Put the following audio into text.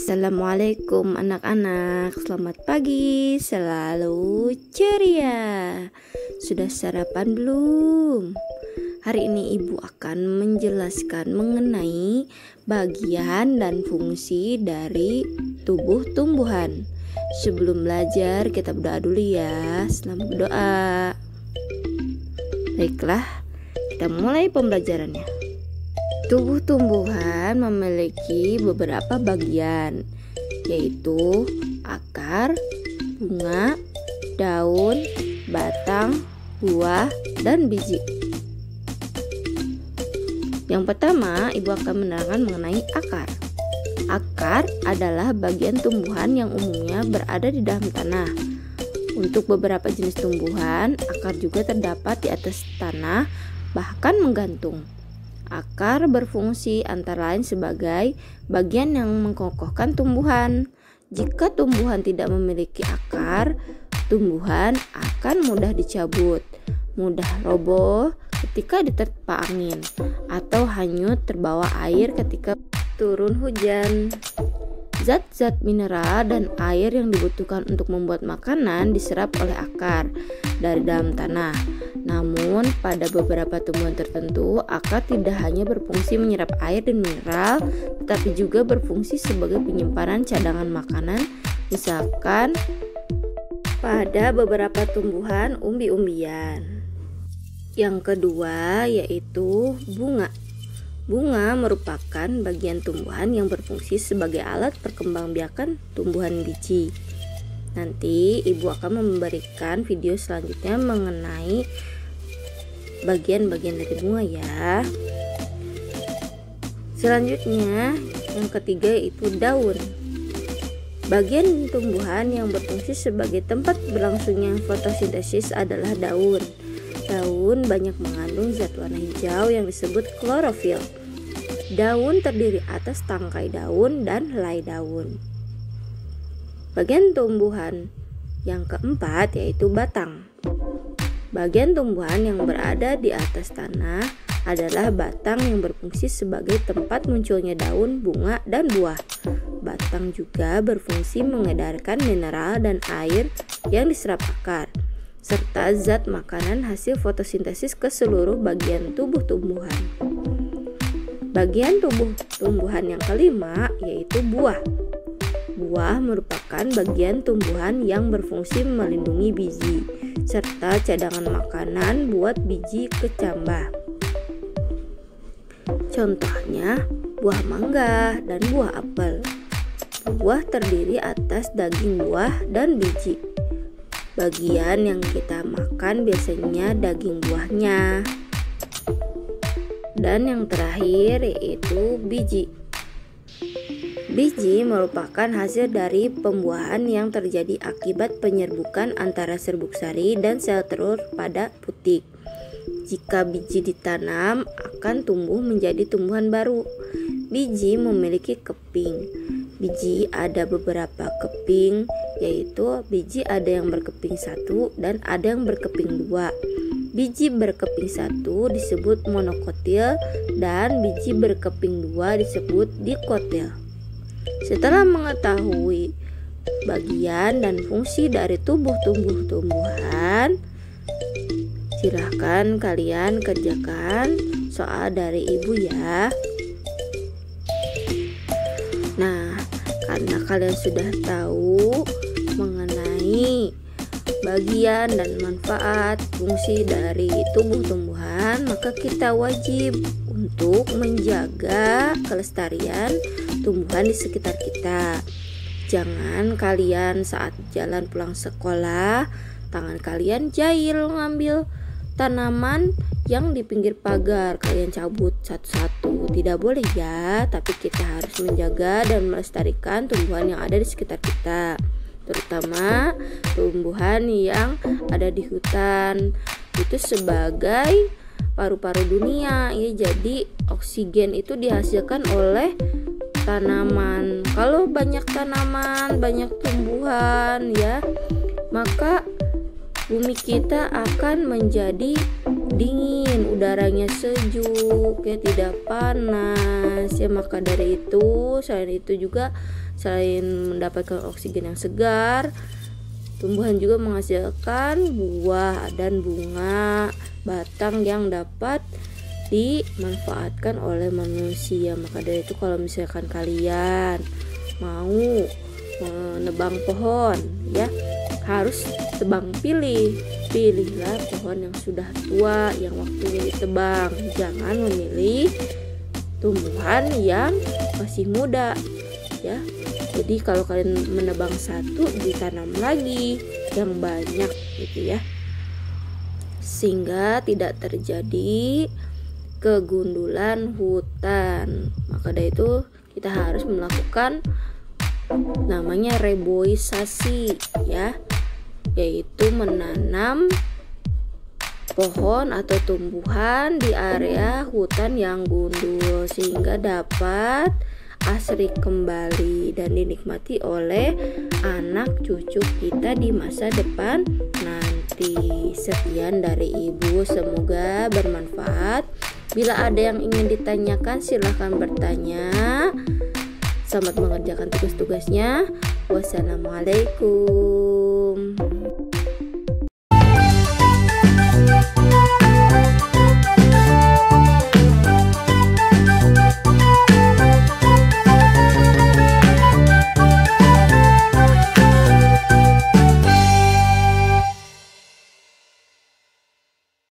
Assalamualaikum anak-anak, selamat pagi, selalu ceria. Sudah sarapan belum? Hari ini ibu akan menjelaskan mengenai bagian dan fungsi dari tubuh tumbuhan. Sebelum belajar kita berdoa dulu ya. Selamat berdoa. Baiklah, kita mulai pembelajarannya. Tubuh tumbuhan memiliki beberapa bagian, yaitu akar, bunga, daun, batang, buah, dan biji. Yang pertama, ibu akan menerangkan mengenai akar. Akar adalah bagian tumbuhan yang umumnya berada di dalam tanah. Untuk beberapa jenis tumbuhan, akar juga terdapat di atas tanah, bahkan menggantung. Akar berfungsi antara lain sebagai bagian yang mengokohkan tumbuhan. Jika tumbuhan tidak memiliki akar, tumbuhan akan mudah dicabut, mudah roboh ketika diterpa angin, atau hanyut terbawa air ketika turun hujan. Zat-zat mineral dan air yang dibutuhkan untuk membuat makanan diserap oleh akar dari dalam tanah. Namun, pada beberapa tumbuhan tertentu, akar tidak hanya berfungsi menyerap air dan mineral, tetapi juga berfungsi sebagai penyimpanan cadangan makanan, misalkan pada beberapa tumbuhan umbi-umbian. Yang kedua yaitu bunga. Bunga merupakan bagian tumbuhan yang berfungsi sebagai alat perkembangbiakan tumbuhan biji. Nanti ibu akan memberikan video selanjutnya mengenai bagian-bagian dari bunga ya. Selanjutnya yang ketiga yaitu daun. Bagian tumbuhan yang berfungsi sebagai tempat berlangsungnya fotosintesis adalah daun. Daun banyak mengandung zat warna hijau yang disebut klorofil. Daun terdiri atas tangkai daun dan helai daun. Bagian tumbuhan yang keempat yaitu batang. Bagian tumbuhan yang berada di atas tanah adalah batang yang berfungsi sebagai tempat munculnya daun, bunga, dan buah. Batang juga berfungsi mengedarkan mineral dan air yang diserap akar, serta zat makanan hasil fotosintesis ke seluruh bagian tubuh tumbuhan. Bagian tubuh tumbuhan yang kelima yaitu buah. Buah merupakan bagian tumbuhan yang berfungsi melindungi biji, serta cadangan makanan buat biji kecambah. Contohnya buah mangga dan buah apel. Buah terdiri atas daging buah dan biji. Bagian yang kita makan biasanya daging buahnya. Dan yang terakhir yaitu biji. Biji merupakan hasil dari pembuahan yang terjadi akibat penyerbukan antara serbuk sari dan sel telur pada putik. Jika biji ditanam, akan tumbuh menjadi tumbuhan baru. Biji memiliki keping. Biji ada beberapa keping, yaitu biji ada yang berkeping 1 dan ada yang berkeping 2. Biji berkeping 1 disebut monokotil dan biji berkeping 2 disebut dikotil. Setelah mengetahui bagian dan fungsi dari tubuh tumbuhan, silahkan kalian kerjakan soal dari ibu ya. Nah, karena kalian sudah tahu mengenai bagian dan manfaat fungsi dari tubuh tumbuhan, maka kita wajib untuk menjaga kelestarian tumbuhan di sekitar kita. Jangan kalian saat jalan pulang sekolah, tangan kalian jahil ngambil tanaman yang di pinggir pagar, kalian cabut satu-satu. Tidak boleh ya, tapi kita harus menjaga dan melestarikan tumbuhan yang ada di sekitar kita, terutama tumbuhan yang ada di hutan. Itu sebagai paru-paru dunia ya, jadi oksigen itu dihasilkan oleh tanaman. Kalau banyak tanaman, banyak tumbuhan ya, maka bumi kita akan menjadi dingin, udaranya sejuk ya, tidak panas ya. Maka dari itu, selain mendapatkan oksigen yang segar, tumbuhan juga menghasilkan buah dan bunga batang yang dapat dimanfaatkan oleh manusia. Maka dari itu, kalau misalkan kalian mau menebang pohon ya, harus tebang pilihlah pohon yang sudah tua, yang waktunya ditebang. Jangan memilih tumbuhan yang masih muda ya. Jadi kalau kalian menebang satu, ditanam lagi yang banyak gitu ya, sehingga tidak terjadi kegundulan hutan. Maka dari itu kita harus melakukan namanya reboisasi ya, yaitu menanam pohon atau tumbuhan di area hutan yang gundul sehingga dapat asri kembali dan dinikmati oleh anak cucu kita di masa depan nanti. Sekian dari Ibu, semoga bermanfaat. Bila ada yang ingin ditanyakan, silahkan bertanya. Selamat mengerjakan tugas-tugasnya. Wassalamualaikum.